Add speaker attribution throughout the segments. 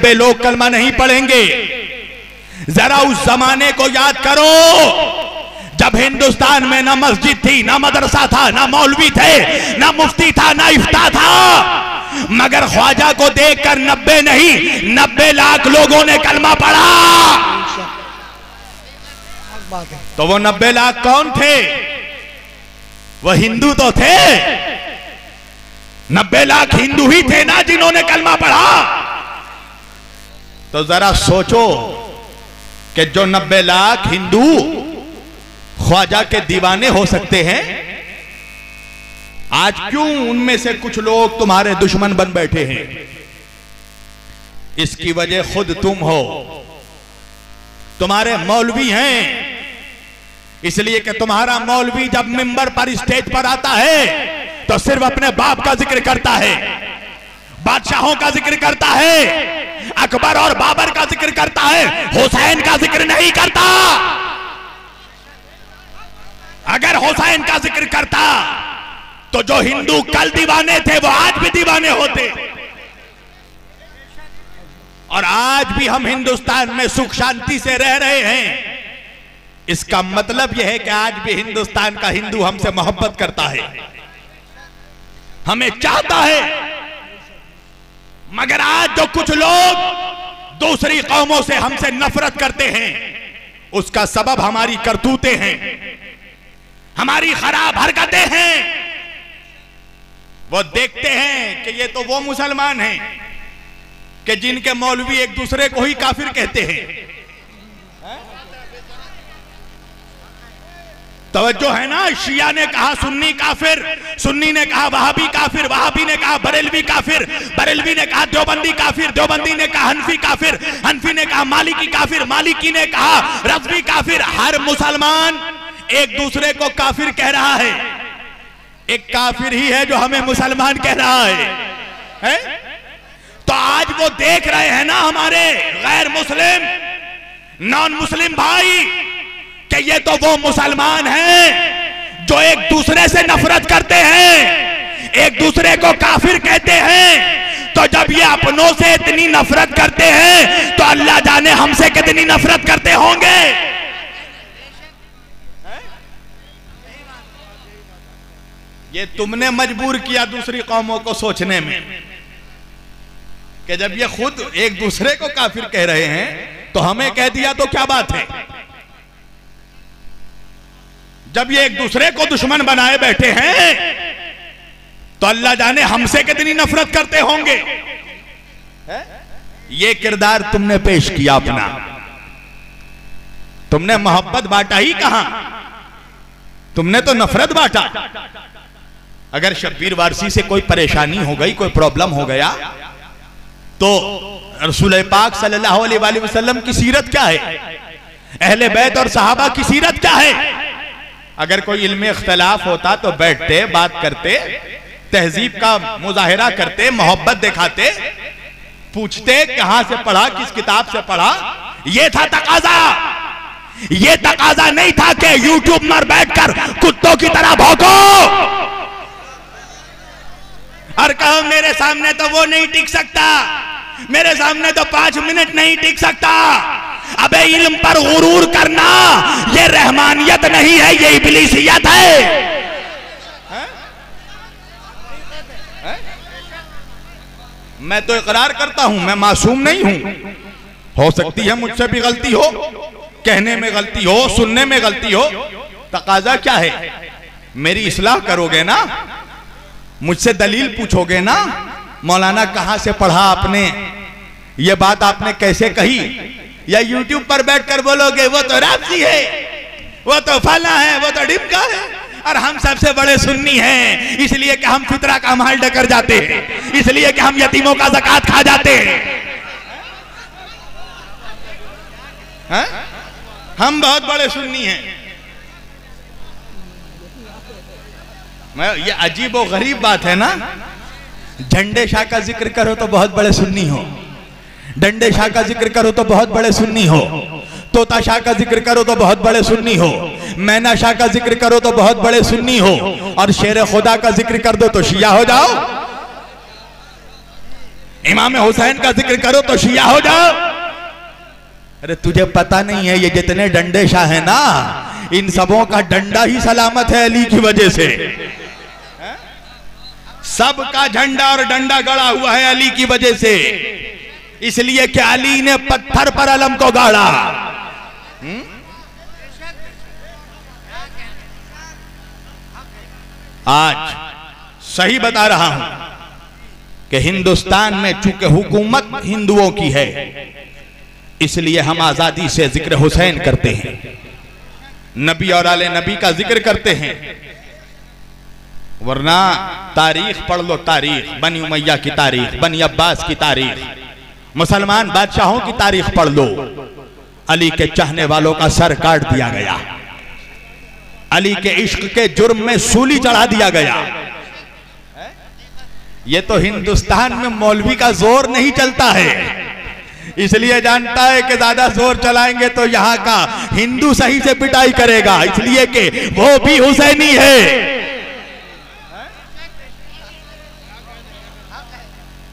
Speaker 1: 90 लोग कलमा नहीं पढ़ेंगे। जरा उस जमाने को याद करो जब हिंदुस्तान में ना मस्जिद थी, ना मदरसा था, ना मौलवी थे, ना मुफ्ती था, ना इफ्ता था, मगर ख्वाजा को देखकर 90 नहीं 90 लाख लोगों ने कलमा पढ़ा। तो वो 90 लाख कौन थे? वो हिंदू तो थे। 90 लाख हिंदू ही थे ना जिन्होंने कलमा पढ़ा। तो जरा सोचो कि जो 90 लाख हिंदू ख्वाजा के दीवाने हो सकते हैं, आज क्यों उनमें से कुछ लोग तुम्हारे दुश्मन बन बैठे हैं? इसकी वजह खुद तुम हो। तुम्हारे मौलवी हैं, इसलिए कि तुम्हारा मौलवी जब मिंबर पर स्टेज पर आता है तो सिर्फ अपने बाप का जिक्र करता है, बादशाहों का जिक्र करता है, अकबर और बाबर का जिक्र करता है, हुसैन का जिक्र नहीं करता। अगर हुसैन का जिक्र करता तो जो हिंदू कल दीवाने थे वो आज भी दीवाने होते। और आज भी हम हिंदुस्तान में सुख शांति से रह रहे हैं। इसका मतलब यह है कि आज भी हिंदुस्तान का हिंदू हमसे मोहब्बत करता है, हमें चाहता है। मगर आज जो कुछ लोग दूसरी कौमों से हमसे नफरत करते हैं, उसका सबब हमारी करतूतें हैं, हमारी खराब हरकतें हैं। वो देखते हैं कि ये तो वो मुसलमान हैं कि जिनके मौलवी एक दूसरे को ही काफिर कहते हैं। तवज्जो है ना? शिया ने कहा सुन्नी काफिर, सुन्नी ने कहा वहाबी काफिर, वहाबी ने कहा बरेलवी काफिर, बरेलवी ने कहा देवबंदी काफिर, देवबंदी ने कहा हनफी काफिर, हनफी ने कहा मालिकी काफिर, मालिकी ने कहा रज़वी काफिर। हर मुसलमान एक दूसरे को काफिर कह रहा है। एक काफिर ही है जो हमें मुसलमान कह रहा है? तो आज वो देख रहे हैं ना हमारे गैर मुस्लिम, नॉन मुस्लिम भाई, कि ये तो वो मुसलमान हैं जो एक दूसरे से नफरत करते हैं, एक दूसरे को काफिर कहते हैं। तो जब ये अपनों से इतनी नफरत करते हैं तो अल्लाह जाने हमसे कितनी नफरत करते होंगे। ये तुमने मजबूर किया दूसरी कौमों को सोचने में कि जब ये खुद एक दूसरे को काफिर कह रहे हैं तो हमें कह दिया तो क्या बात है। जब ये एक दूसरे को दुश्मन बनाए बैठे हैं तो अल्लाह जाने हमसे कितनी नफरत करते होंगे। ये किरदार तुमने पेश किया अपना, तुमने मोहब्बत बांटा ही कहां, तुमने तो नफरत बांटा। अगर शब्बीर वारसी से कोई परेशानी हो गई, कोई प्रॉब्लम हो गया, तो रसूल पाक सल्लल्लाहु अलैहि वसल्लम की सीरत क्या है, अहले बैत और सहाबा की सीरत क्या है। अगर कोई इल्म इख्तिलाफ होता तो बैठते, बात करते, तहजीब का मुजाहिरा करते, मोहब्बत दिखाते, पूछते कहां से पढ़ा, किस किताब से पढ़ा। ये था तकाजा। ये तकाजा नहीं था कि यूट्यूब पर बैठकर कुत्तों की तरह भौंको और कहो मेरे सामने तो वो नहीं टिक सकता, मेरे सामने तो 5 मिनट नहीं टिक सकता। अबे इल्म पर गुरूर करना ये रहमानियत नहीं है, ये इब्लीसियत है। मैं तो इकरार करता हूं मैं मासूम नहीं हूं। हो सकती है मुझसे भी गलती हो, कहने में गलती हो, सुनने में गलती हो। तकाजा क्या है, मेरी इस्लाह करोगे ना, मुझसे दलील पूछोगे ना। मौलाना कहां से पढ़ा आपने, ये बात आपने कैसे कही, या यूट्यूब पर बैठकर बोलोगे वो तो राफजी है, वो तो फला है, वो तो ढिमका है, और हम सबसे बड़े सुन्नी हैं इसलिए कि हम फितरा का माल डकर जाते हैं, इसलिए कि हम यतीमों का ज़कात खा जाते हैं। हम बहुत बड़े सुन्नी हैं। ये अजीब और गरीब बात है ना। झंडे शाह का जिक्र करो तो बहुत बड़े सुन्नी हो, डंडे शाह का जिक्र करो तो बहुत बड़े सुन्नी हो, तोता शाह का जिक्र करो तो बहुत बड़े सुन्नी हो, मैना शाह का जिक्र करो तो बहुत बड़े सुन्नी हो, और शेर खुदा का जिक्र कर दो तो शिया हो जाओ। इमाम हुसैन का जिक्र करो तो शिया हो जाओ। अरे तुझे पता नहीं है, ये जितने डंडे शाह है ना, इन सबों का डंडा ही सलामत है अली की वजह से। सबका झंडा और डंडा गड़ा हुआ है अली की वजह से, इसलिए कि अली ने पत्थर पर अलम को गाड़ा। आज सही बता रहा हूं कि हिंदुस्तान में चूंकि हुकूमत हिंदुओं की है, इसलिए हम आजादी से जिक्र हुसैन करते हैं, नबी और आले नबी का जिक्र करते हैं। वरना तारीख पढ़ लो, तारीख बनी उमैया की तारीख, बनी अब्बास की तारीख, मुसलमान बादशाहों की तारीख पढ़ लो। अली के चाहने वालों का सर काट दिया गया, अली के इश्क के जुर्म में सूली चढ़ा दिया गया। ये तो हिंदुस्तान में मौलवी का जोर नहीं चलता है, इसलिए जानता है कि ज्यादा जोर चलाएंगे तो यहां का हिंदू सही से पिटाई करेगा, इसलिए कि वो भी हुसैनी है।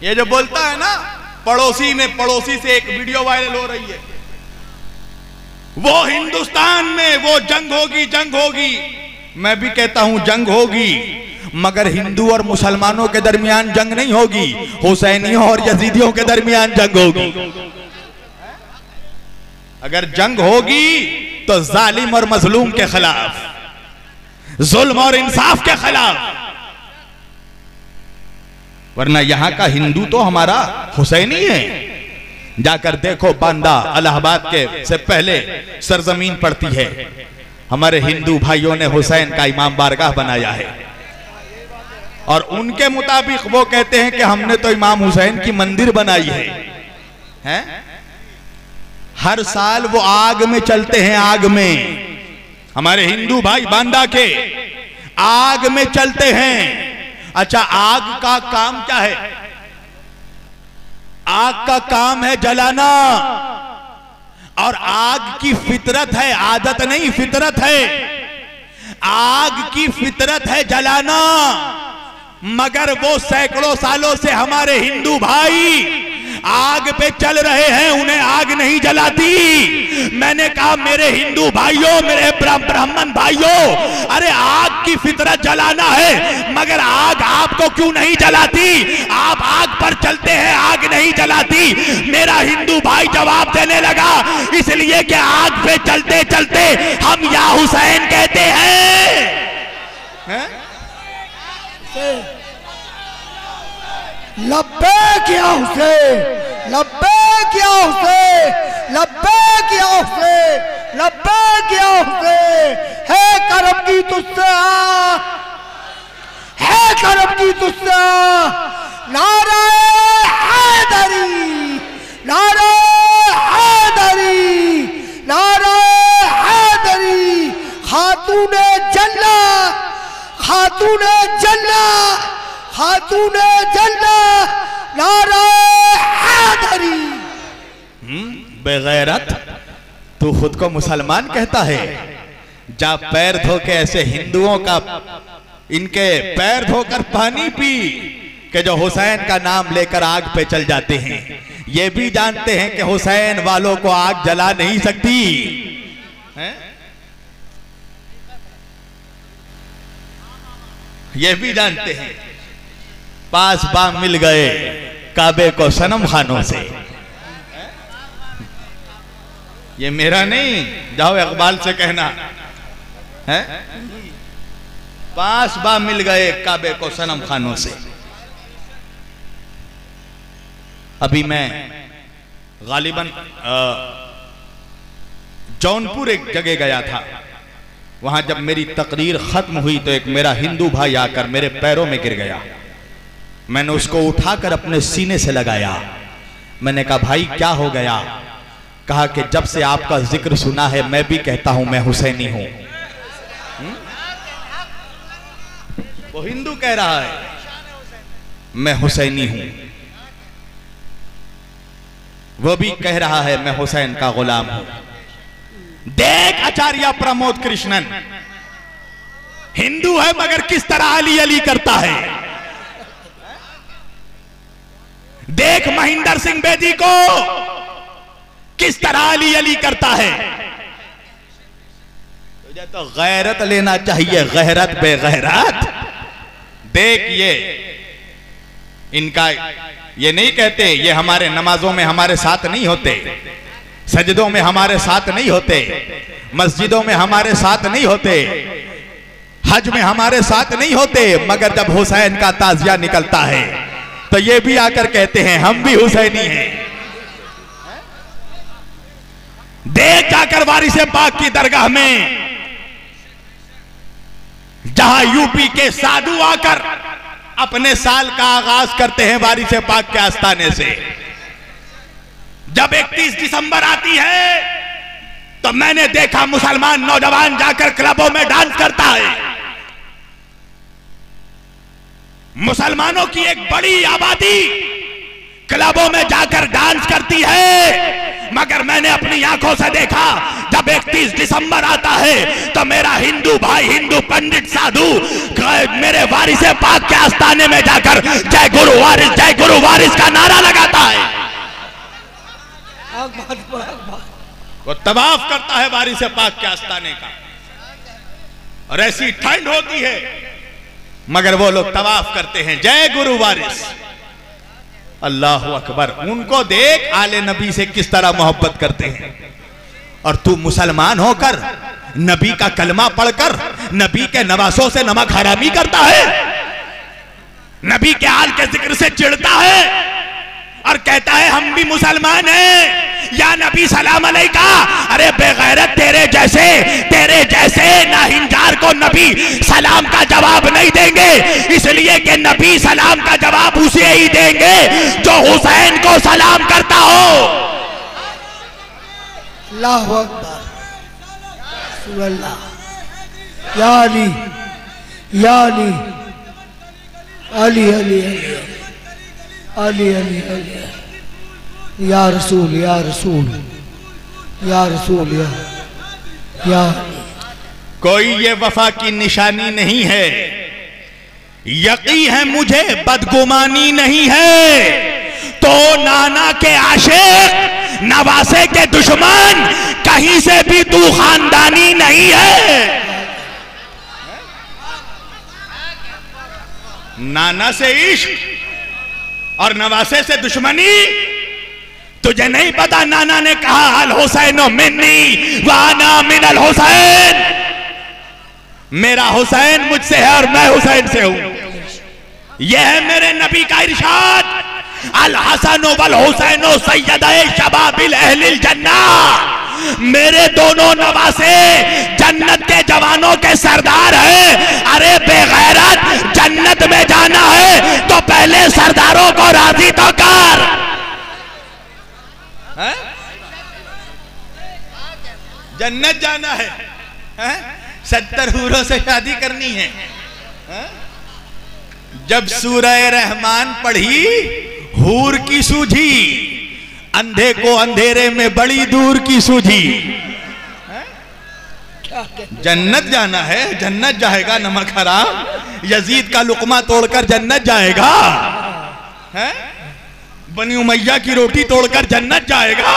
Speaker 1: ये जो बोलता है ना पड़ोसी में, पड़ोसी से एक वीडियो वायरल हो रही है, वो हिंदुस्तान में वो जंग होगी, जंग होगी। मैं भी कहता हूं जंग होगी, मगर हिंदू और मुसलमानों के दरमियान जंग नहीं होगी, हुसैनियों और यजीदियों के दरमियान जंग होगी। अगर जंग होगी तो जालिम और मजलूम के खिलाफ, जुल्म और इंसाफ के खिलाफ। वरना यहां का हिंदू तो हमारा हुसैनी है। जाकर देखो, बांदा इलाहाबाद के से पहले सरजमीन पड़ती है, हमारे हिंदू भाइयों ने हुसैन का इमाम बारगाह बनाया है, और उनके मुताबिक वो कहते हैं कि हमने तो इमाम हुसैन की मंदिर बनाई है? हर साल वो आग में चलते हैं, आग में। हमारे हिंदू भाई बांदा के आग में चलते हैं। अच्छा, आग का काम क्या है? आग का काम है जलाना, और आग की फितरत है, आदत नहीं फितरत है। आग की फितरत है जलाना, मगर वो सैकड़ों सालों से हमारे हिंदू भाई आग पे चल रहे हैं, उन्हें आग नहीं जलाती। मैंने कहा मेरे हिंदू भाइयों, मेरे ब्राह्मण भाइयों, अरे आग की फितरत जलाना है, मगर आग आपको क्यों नहीं जलाती? आप आग पर चलते हैं, आग नहीं जलाती। मेरा हिंदू भाई जवाब देने लगा, इसलिए कि आग पे चलते चलते हम या हुसैन कहते हैं।
Speaker 2: लब्बैक या हुसैन, लब्बैक या हुसैन, लब्बैक या हुसैन, लब्बैक या हुसैन। है करम की तुझसे, है करम की तुझसे। नारे हैदरी, नारे हैदरी, नारे हैदरी। खातूने जन्ना, खातूने जन्ना, खातूने जन्ना, नारे हैदरी।
Speaker 1: बेगैरत, तू खुद को मुसलमान कहता है? जा पैर धो के ऐसे हिंदुओं का, इनके पैर धोकर पानी पी कि जो हुसैन का नाम लेकर आग पे चल जाते हैं। ये भी जानते हैं कि हुसैन वालों को आग जला नहीं सकती है? ये भी जानते हैं। पास बाम मिल गए काबे को सनम खानों से। ये मेरा नहीं, जाओ इकबाल से कहना है। पास बाम मिल गए काबे को सनम खानों से। अभी मैं गालिबन जौनपुर एक जगह गया था। वहां जब मेरी तकरीर खत्म हुई तो एक मेरा हिंदू भाई आकर मेरे पैरों में गिर गया। मैंने उसको उठाकर अपने सीने से लगाया। मैंने कहा भाई क्या हो गया? कहा कि जब से आपका जिक्र सुना है मैं भी कहता हूं मैं हुसैनी हूं। वो हिंदू कह रहा है मैं हुसैनी हूं, वो भी कह रहा है मैं हुसैन का गुलाम हूं। देख आचार्य प्रमोद कृष्णन हिंदू है मगर किस तरह अली अली करता है। देख महेंद्र सिंह बेदी को किस तरह अली अली करता है। तुझे तो गैरत लेना चाहिए, गैरत बेगैरत। देख ये इनका, ये नहीं कहते, ये हमारे नमाजों में हमारे साथ नहीं होते, सजदों में हमारे साथ नहीं होते, मस्जिदों में हमारे साथ नहीं होते, हज में हमारे साथ नहीं होते, मगर जब हुसैन का ताजिया निकलता है तो ये भी आकर कहते हैं हम भी हुसैनी हैं। देख जाकर वारिस पाक की दरगाह में, जहां यूपी के साधु आकर अपने साल का आगाज करते हैं वारिस पाक के आस्थाने से। जब 31 दिसंबर आती है तो मैंने देखा मुसलमान नौजवान जाकर क्लबों में डांस करता है। मुसलमानों की एक बड़ी आबादी क्लबों में जाकर डांस करती है, मगर मैंने अपनी आंखों से देखा जब 31 दिसंबर आता है तो मेरा हिंदू भाई, हिंदू पंडित साधु मेरे वारिस पाक के आस्थाने में जाकर जय गुरु वारिस का नारा लगाता है। वो तवाफ करता है वारिस पाक के आस्थाने का, और ऐसी ठंड होती है मगर वो लोग तवाफ करते हैं जय गुरु वारिस। अल्लाह अकबर। उनको देख आले नबी से किस तरह मोहब्बत करते हैं, और तू मुसलमान होकर नबी का कलमा पढ़कर नबी के नवासों से नमक हरामी करता है, नबी के आल के जिक्र से चिढ़ता है और कहता है हम भी मुसलमान हैं या नबी सलाम अलैका। अरे बेगैरत, तेरे जैसे नाहिंजार को नबी सलाम का जवाब नहीं देंगे, इसलिए कि नबी सलाम का जवाब उसे ही देंगे जो हुसैन को सलाम करता हो।
Speaker 2: अल्लाहु अकबर, सुबहानल्लाह। या अली या अली अली अली अली अली अली या रसूल या रसूल या रसूल या।
Speaker 1: कोई ये वफा की निशानी नहीं है, यकीन है मुझे बदगुमानी नहीं है, तो नाना के आशिक नवासे के दुश्मन कहीं से भी तू खानदानी नहीं है। नाना से इश्क और नवासे से दुश्मनी, तुझे नहीं पता नाना ने कहा अल हुसैनो मिन्नी वाना मिनल हुसैन, मेरा हुसैन मुझसे है और मैं हुसैन से हूं। यह है मेरे नबी का इरशाद, अल हसनो वल हुसैनो सय्यदाए शबाबिल अहलिल जन्ना, मेरे दोनों नवासे जन्नत के जवानों के सरदार हैं। अरे बेगैरत, जन्नत में जाना है तो पहले सरदारों को राजी तो कर। जन्नत जाना है, 70 हूरों से शादी करनी है। जब सूरह रहमान पढ़ी हूर की सूझी, अंधे को अंधेरे में बड़ी दूर की सूझी। जन्नत जाना है, जन्नत जाएगा नमक हराम, यजीद का लुकमा तोड़कर जन्नत जाएगा, बनी उमैया की रोटी तोड़कर जन्नत जाएगा।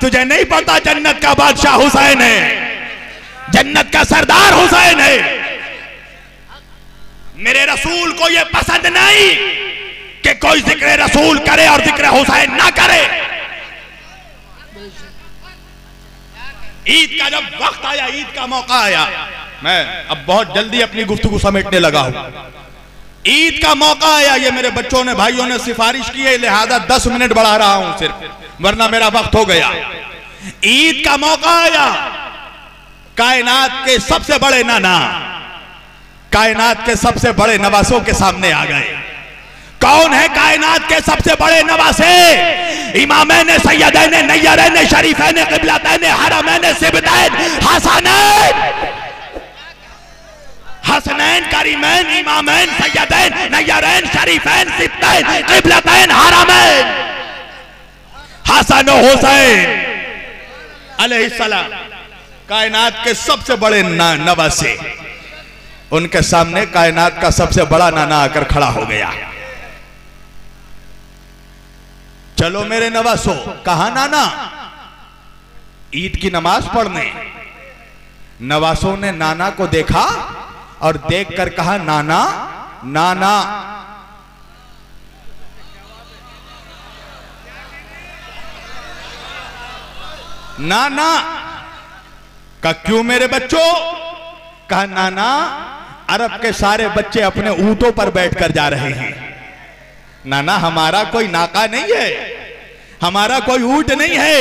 Speaker 1: तुझे नहीं पता जन्नत का बादशाह हुसैन है, जन्नत का सरदार हुसैन है। मेरे रसूल को यह पसंद नहीं कि कोई जिक्र रसूल करे और जिक्र हुसैन ना करे। ईद का जब वक्त आया, ईद का मौका आया, मैं अब बहुत जल्दी अपनी गुफ्तगू समेटने लगा हूं। ईद का मौका आया, ये मेरे बच्चों ने, भाइयों ने सिफारिश की है, लिहाजा 10 मिनट बढ़ा रहा हूं सिर्फ, वरना मेरा वक्त हो गया। ईद का मौका आया, कायनात के सबसे बड़े नाना, कायनात के सबसे बड़े नवासों के सामने आ गए। कौन है कायनात के सबसे बड़े नवासे? इमामैन सैयदैन नय्यरैन शरीफैन क़िबलतैन हरमैन सिबतैन हसनैन, हसनैन करीमैन इमामैन सैयदैन नय्यरैन शरीफैन सिबतैन क़िबलतैन हरमैन, हसन और हुसैन अलैहिस्सलाम, कायनात के सबसे बड़े नवासे। उनके सामने कायनात का सबसे बड़ा नाना आकर खड़ा हो गया। चलो मेरे नवासो। कहा नाना? ईद की नमाज पढ़ने। नवासों ने नाना को देखा और देखकर कहा, नाना नाना। नाना का क्यों मेरे बच्चों? कहा, नाना अरब के सारे बच्चे अपने ऊंटों पर बैठकर जा रहे हैं। नाना हमारा कोई नाका नहीं है, हमारा कोई ऊंट नहीं है।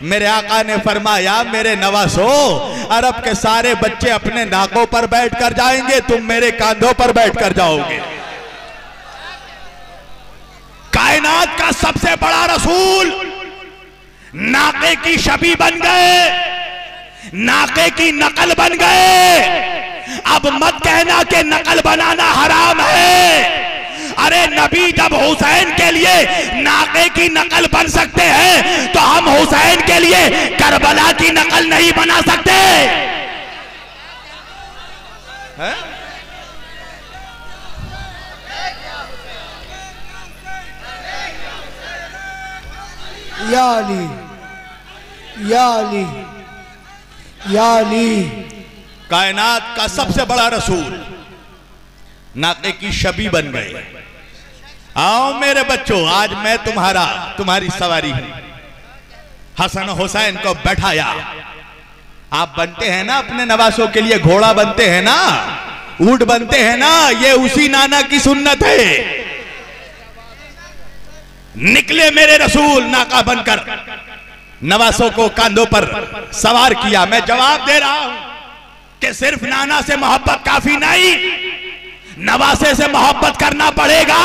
Speaker 1: मेरे आका ने फरमाया, मेरे नवासो, अरब के सारे बच्चे अपने नाकों पर बैठकर जाएंगे, तुम मेरे कांधों पर बैठकर जाओगे। कायनात का सबसे बड़ा रसूल नाके की शबी बन गए, नाके की नकल बन गए। अब मत कहना कि नकल बनाना हराम है। अरे नबी जब हुसैन के लिए नाके की नकल बन सकते हैं तो हम हुसैन के लिए करबला की नकल नहीं बना सकते है?
Speaker 2: या अली, या अली, या अली।
Speaker 1: कायनात का सबसे बड़ा रसूल नाके की शबी बन गए। आओ मेरे बच्चों, आज मैं तुम्हारी सवारी हूं। हसन हुसैन को बैठाया। आप बनते हैं ना अपने नवासों के लिए, घोड़ा बनते हैं ना, ऊंट बनते हैं ना, ये उसी नाना की सुन्नत है। निकले मेरे रसूल नाका बनकर, नवासों को कांधों पर सवार किया। मैं जवाब दे रहा हूं कि सिर्फ नाना से मोहब्बत काफी नहीं, नवासे से मोहब्बत करना पड़ेगा।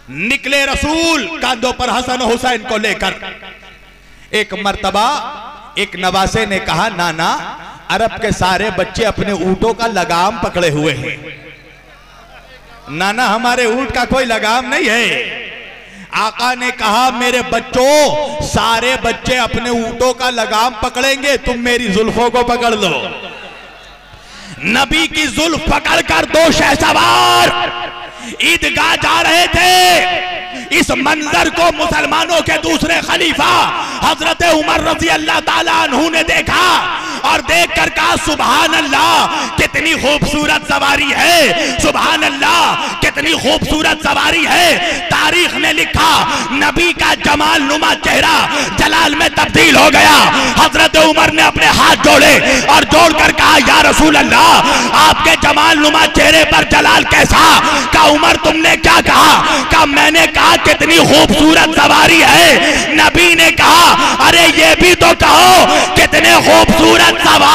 Speaker 1: निकले रसूल कांधों पर हसन हुसैन को लेकर। एक मर्तबा एक नवासे ने कहा, नाना अरब के सारे बच्चे अपने ऊंटों का लगाम पकड़े हुए हैं। नाना हमारे ऊंट का कोई लगाम नहीं है। आका ने कहा, मेरे बच्चों, सारे बच्चे अपने ऊंटों का लगाम पकड़ेंगे, तुम मेरी जुल्फों को पकड़ लो। नबी की जुल्फ पकड़कर दो शहसवार ईदगाह जा रहे थे। इस मंजर को मुसलमानों के दूसरे खलीफा हजरत उमर रजी अल्लाह ताला अन्हु ने देखा और देखकर कहा, सुभान अल्लाह कितनी खूबसूरत सवारी है, सुभान अल्लाह कितनी खूबसूरत सवारी है। तारीख ने लिखा, नबी का जमाल नुमा चेहरा जलाल में तब्दील हो गया। हजरत उमर ने अपने हाथ जोड़े और जोड़कर कहा, या रसूल अल्लाह, आपके जमाल नुमा चेहरे पर जलाल कैसा? का उमर तुमने क्या कहा? का मैंने कहा कितनी खूबसूरत सवारी है। नबी ने कहा, अरे ये भी तो कहो कितने खूबसूरत सवारी